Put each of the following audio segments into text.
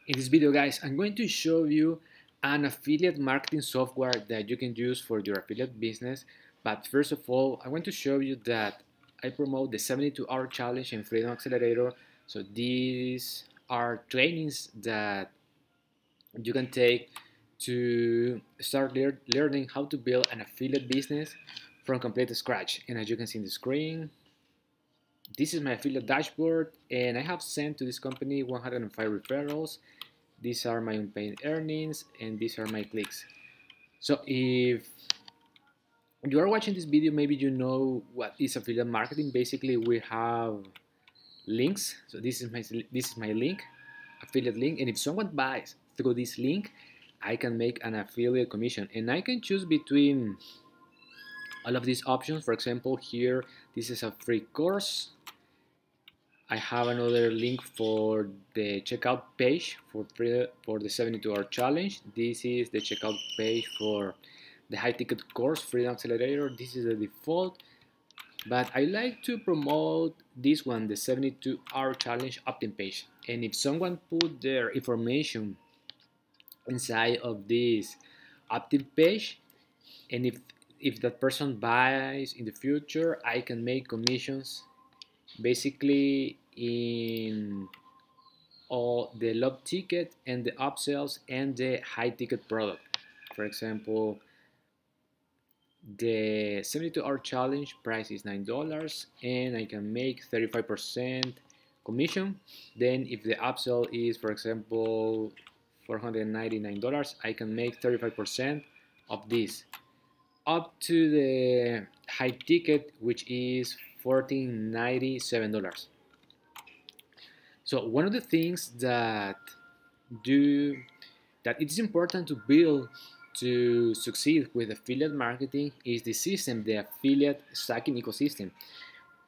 In this video, guys, I'm going to show you an affiliate marketing software that you can use for your affiliate business. But first of all, I want to show you that I promote the 72-hour challenge in Freedom Accelerator. So these are trainings that you can take to start learning how to build an affiliate business from complete scratch. And as you can see in the screen, this is my affiliate dashboard, and I have sent to this company 105 referrals. These are my unpaid earnings, and these are my clicks. So if you are watching this video, maybe you know what is affiliate marketing. Basically, we have links. So this is my link, affiliate link, and if someone buys through this link, I can make an affiliate commission, and I can choose between all of these options. For example, here this is a free course. I have another link for the checkout page for the 72-hour challenge. This is the checkout page for the high ticket course Freedom Accelerator. This is the default, but I like to promote this one, the 72-hour challenge opt-in page. And if someone put their information inside of this opt-in page, and if that person buys in the future, I can make commissions basically in all the low ticket and the upsells and the high ticket product. For example, the 72-hour challenge price is $9 and I can make 35% commission. Then if the upsell is, for example, $499, I can make 35% of this, up to the high ticket, which is $1,497. So one of the things that it is important to build to succeed with affiliate marketing is the system, the affiliate stacking ecosystem.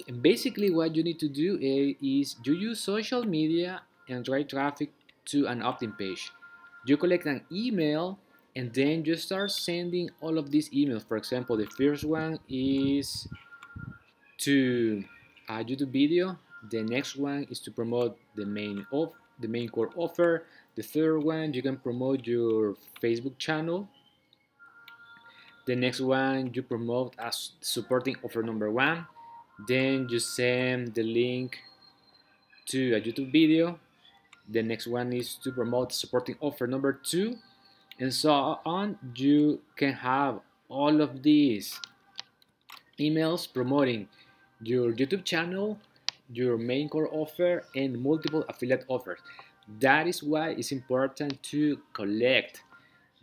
And basically what you need to do is you use social media and drive traffic to an opt-in page. You collect an email and then you start sending all of these emails. For example, the first one is to a YouTube video. The next one is to promote the main core offer. The third one, you can promote your Facebook channel. The next one, you promote as supporting offer number 1. Then you send the link to a YouTube video. The next one is to promote supporting offer number 2, and so on. You can have all of these emails promoting your YouTube channel, your main core offer, and multiple affiliate offers. That is why it's important to collect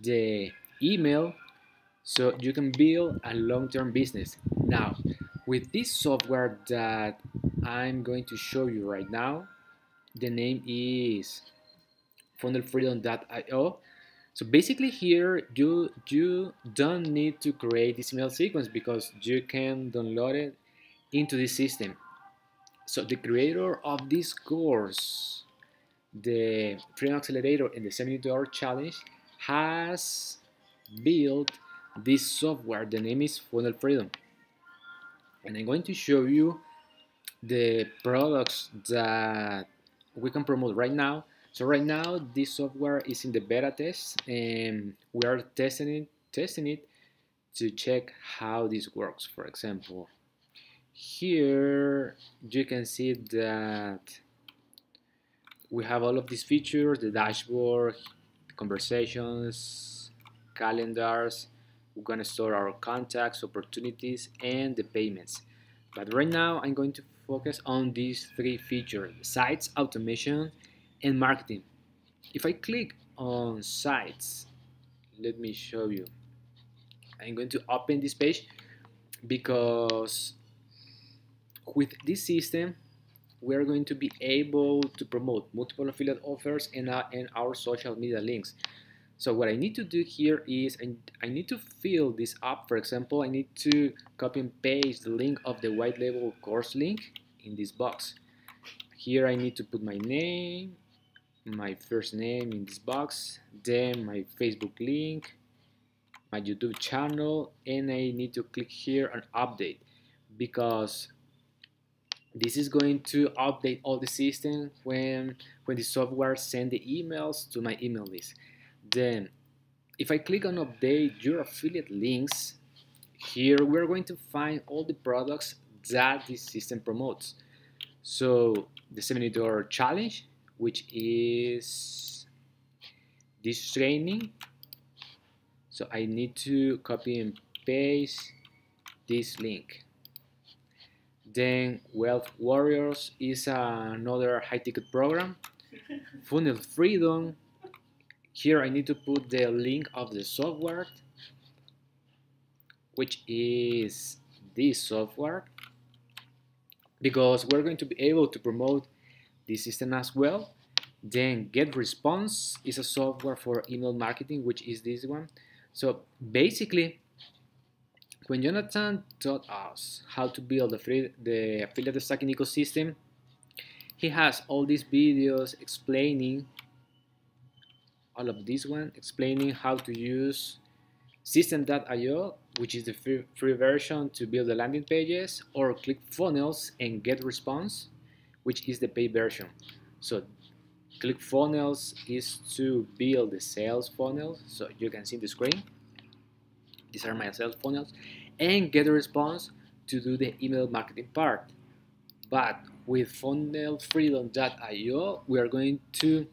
the email so you can build a long-term business. Now, with this software that I'm going to show you right now, the name is funnelfreedom.io. So basically here you don't need to create this email sequence because you can download it into this system. So the creator of this course, the Freedom Accelerator and the 72-hour challenge, has built this software. The name is Funnel Freedom, and I'm going to show you the products that we can promote right now. So right now this software is in the beta test, and we are testing it to check how this works. For example, here you can see that we have all of these features: the dashboard, conversations, calendars. We're going to store our contacts, opportunities, and the payments. But right now I'm going to focus on these 3 features: sites, automation, and marketing. If I click on sites, let me show you. I'm going to open this page because with this system we are going to be able to promote multiple affiliate offers and our social media links. So what I need to do here is I need to fill this up. For example, I need to copy and paste the link of the white label course link in this box. Here I need to put my name, my first name in this box, then my Facebook link, my YouTube channel, and I need to click here on update because This is going to update all the system when the software send the emails to my email list. Then if I click on update your affiliate links, here we're going to find all the products that this system promotes. So the 72-hour challenge, which is this training. So I need to copy and paste this link. Then Wealth Warriors is another high-ticket program. Funnel Freedom. Here I need to put the link of the software, which is this software, because we're going to be able to promote this system as well. Then Get Response is a software for email marketing, which is this one. So basically, when Jonathan taught us how to build the affiliate stacking ecosystem, he has all these videos explaining all of this one, explaining how to use System.io, which is the free version to build the landing pages, or ClickFunnels and GetResponse, which is the paid version. So ClickFunnels is to build the sales funnels, so you can see the screen. These are my sales funnels, and GetResponse to do the email marketing part. But with funnelfreedom.io, we are going to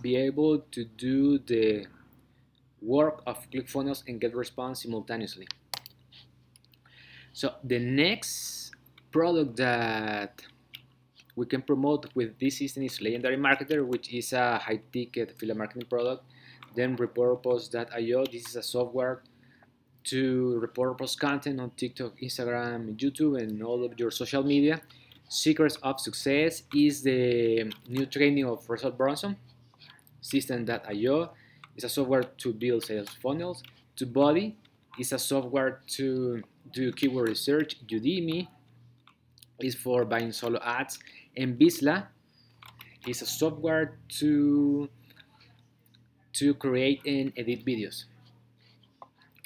be able to do the work of ClickFunnels and GetResponse simultaneously. So the next product that we can promote with this system is Legendary Marketer, which is a high-ticket affiliate marketing product. Then Repurpose.io, this is a software to repurpose content on TikTok, Instagram, YouTube, and all of your social media. Secrets of Success is the new training of Russell Brunson. System.io is a software to build sales funnels. TubeBuddy is a software to do keyword research. Udemy is for buying solo ads. And Visla is a software to create and edit videos.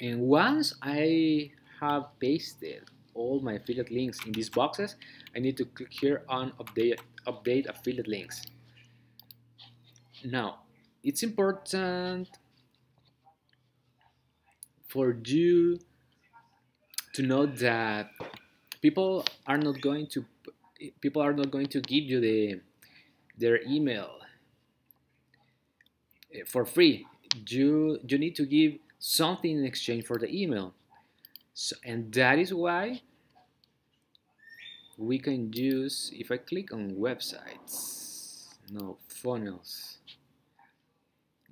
And once I have pasted all my affiliate links in these boxes, I need to click here on update affiliate links. Now, it's important for you to know that people are not going to give you their email for free. You need to give something in exchange for the email. So, and that is why we can use, if I click on websites, no, funnels,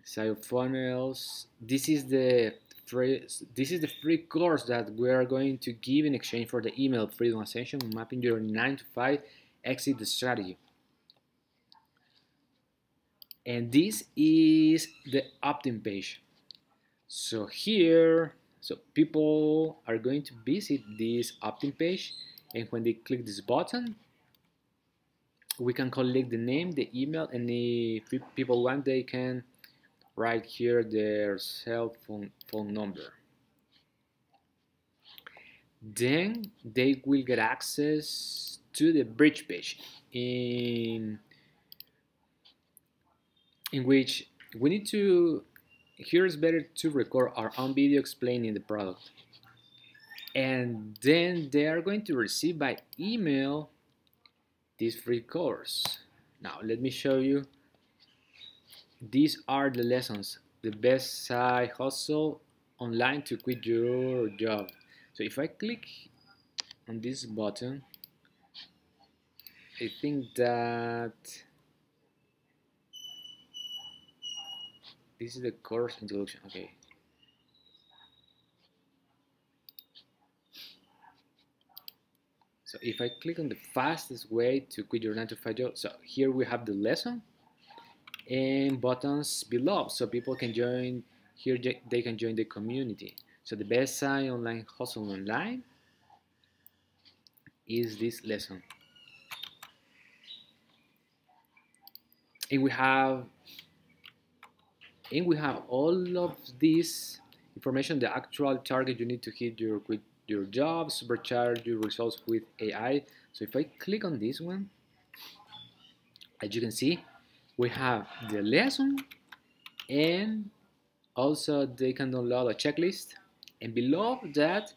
side funnels, this is the free course that we are going to give in exchange for the email freedom ascension, mapping your 9 to 5 exit strategy. And this is the opt-in page. So here, so people are going to visit this opt-in page, and when they click this button, we can collect the name, the email, and if people want, they can write here their cell phone number. Then they will get access to the bridge page in which we need to, here is better to record our own video explaining the product. And then they are going to receive by email this free course. Now let me show you. These are the lessons. The best side hustle online to quit your job. So if I click on this button, I think that this is the course introduction. Okay. So if I click on the fastest way to quit your 9 to 5 job, so here we have the lesson and buttons below, so people can join here. They can join the community. So the best side online hustle online is this lesson, and we have all of this information, the actual target you need to hit quit your job, supercharge your results with AI, So if I click on this one, as you can see, we have the lesson, and also they can download a checklist, and below that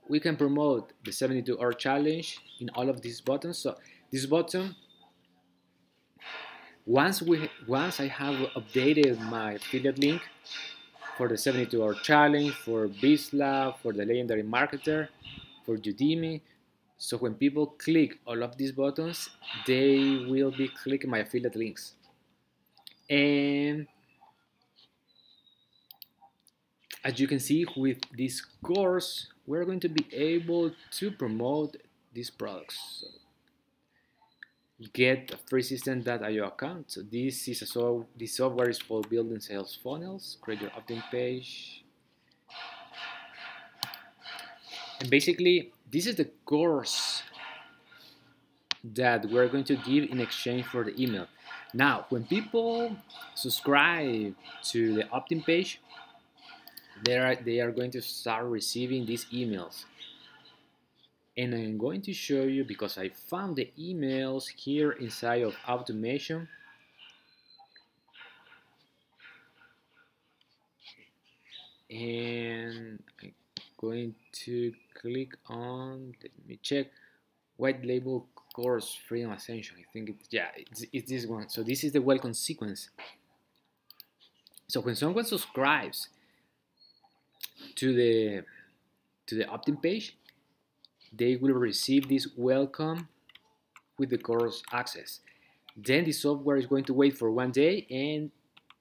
we can promote the 72-hour challenge in all of these buttons. So this button, once I have updated my affiliate link for the 72-hour challenge, for BizLab, for the Legendary Marketer, for Udemy, so when people click all of these buttons, they will be clicking my affiliate links. And as you can see, with this course, we're going to be able to promote these products. So get a free system.io account. So this is this software is for building sales funnels. Create your opt-in page, and basically this is the course that we're going to give in exchange for the email. Now, when people subscribe to the opt-in page, they are going to start receiving these emails. And I'm going to show you, because I found the emails here inside of automation. And I'm going to click on, let me check, white label course freedom ascension. I think it's this one. So this is the welcome sequence. So when someone subscribes to the opt-in page, they will receive this welcome with the course access. Then the software is going to wait for 1 day, and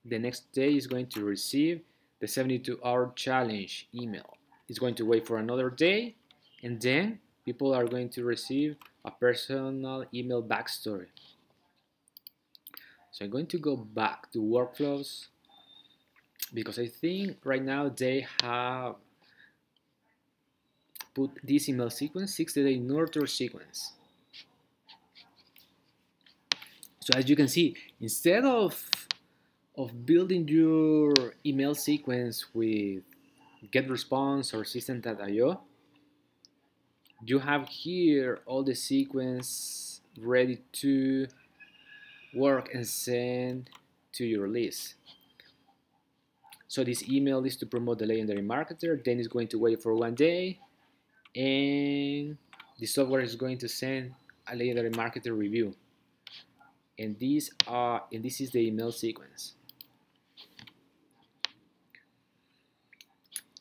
the next day is going to receive the 72-hour challenge email. It's going to wait for another day, and then people are going to receive a personal email backstory. So I'm going to go back to workflows, because I think right now they have put this email sequence, 60-day nurture sequence. So as you can see, instead of building your email sequence with GetResponse or System.io, you have here all the sequence ready to work and send to your list. So this email is to promote the Legendary Marketer, then it's going to wait for 1 day, and the software is going to send a Legendary Marketer review. And this is the email sequence.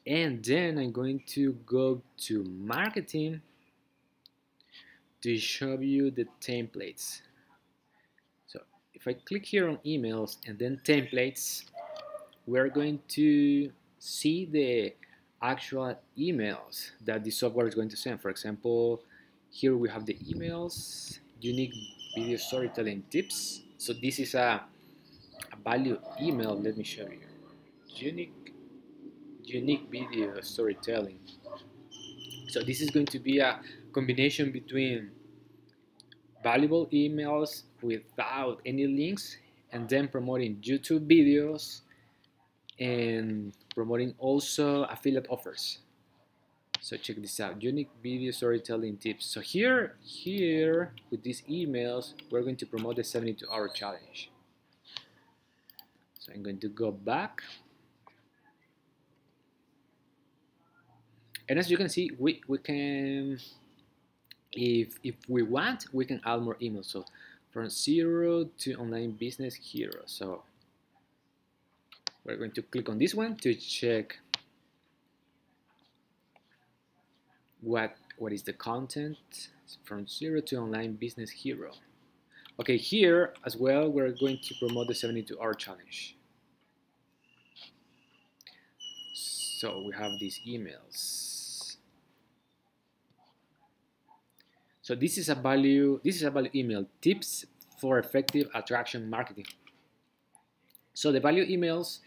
And then I'm going to go to marketing to show you the templates. So if I click here on emails and then templates, we're going to see the actual emails that the software is going to send. For example, here we have the emails, unique video storytelling tips. So this is a value email. Let me show you. Unique video storytelling. So this is going to be a combination between valuable emails without any links, and then promoting YouTube videos and promoting also affiliate offers. So check this out, unique video storytelling tips. So here with these emails, we're going to promote the 72-hour challenge. So I'm going to go back. And as you can see, we can, if we want, we can add more emails. So from 0 to online business hero. So we're going to click on this one to check what is the content. From 0 to online business hero. Okay, here as well, we're going to promote the 72-hour challenge. So we have these emails. So this is a value email, tips for effective attraction marketing. So the value emails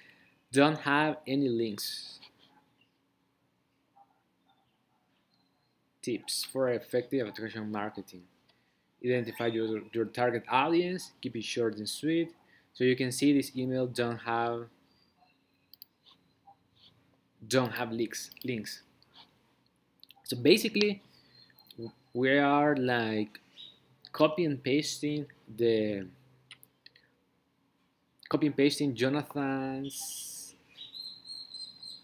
don't have any links. Tips for effective attraction marketing. Identify your target audience, keep it short and sweet. So you can see this email don't have links. So basically, we are like copy and pasting the Jonathan's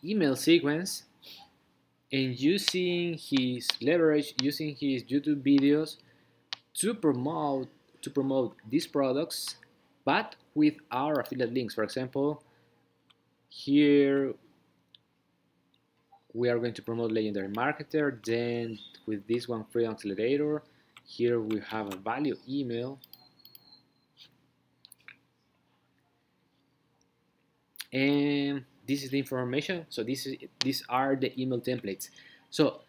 email sequence and using his leverage, using his YouTube videos to promote these products, but with our affiliate links. For example, here we are going to promote Legendary Marketer. Then with this one, Freedom Accelerator, here we have a value email. And this is the information. So these are the email templates. So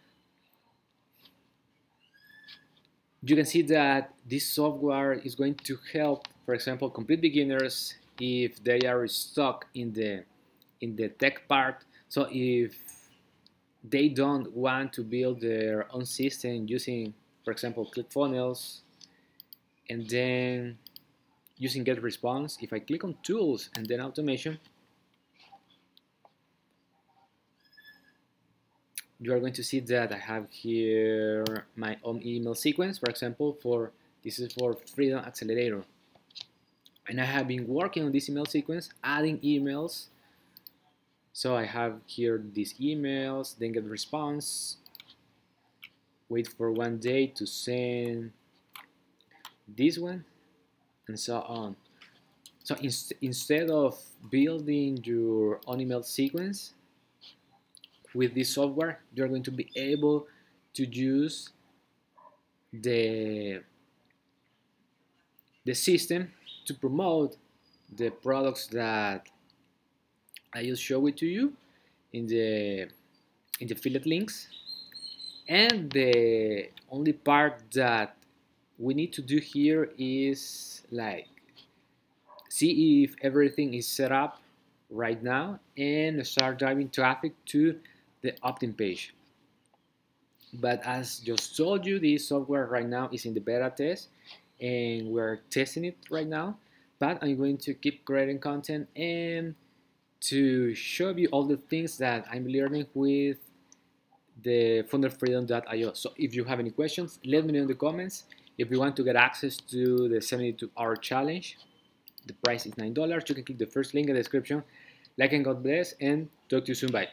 you can see that this software is going to help, for example, complete beginners if they are stuck in the tech part. So if they don't want to build their own system using, for example, ClickFunnels, and then using get response, if I click on tools and then automation, you are going to see that I have here my own email sequence. For example, this is for Freedom Accelerator, and I have been working on this email sequence, adding emails. So I have here these emails, then get response, wait for 1 day to send this one, and so on. So instead of building your own email sequence with this software, you're going to be able to use the system to promote the products that I just show it to you in the affiliate links. And the only part that we need to do here is like see if everything is set up right now and start driving traffic to the opt-in page. But as just told you, this software right now is in the beta test and we're testing it right now. But I'm going to keep creating content and to show you all the things that I'm learning with the founderfreedom.io. So if you have any questions, let me know in the comments. If you want to get access to the 72-hour challenge, the price is $9. You can click the first link in the description. Like and God bless, and talk to you soon. Bye.